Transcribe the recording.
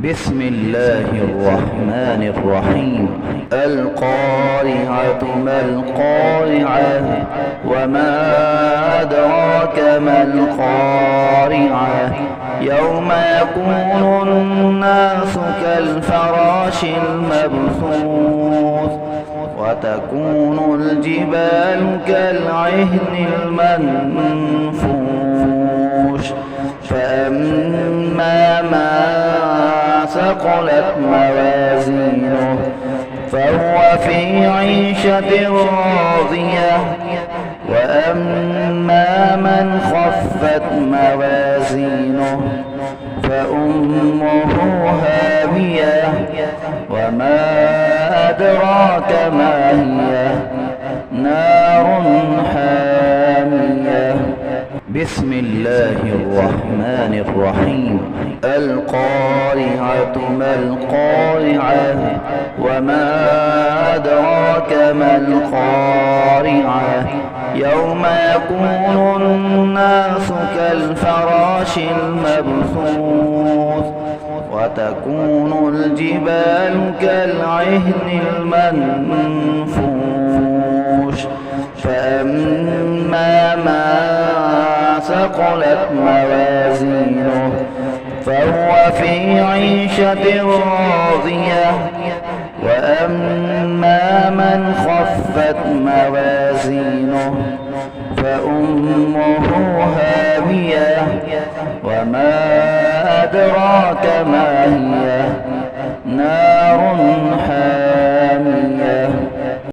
بسم الله الرحمن الرحيم. القارعة ما القارعة وما أدراك ما القارعة يوم يكون الناس كالفراش المبثوث وتكون الجبال كالعهن المنفوش فأما من ثقلت موازينه فهو في عيشة راضية وأما من خفت موازينه فأمه هاوية وما أدراك ما هي نار حامية. بسم الله الرحمن الرحيم. القارعة ما القارعة وما أدراك ما القارعة يوم يكون الناس كالفراش المبثوث وتكون الجبال كالعهن المنفوش فأما من ثقلت موازينه فهو في عيشة راضية وأما من خفت موازينه فأمه هاوية وما أدراك ما هي نار حامية.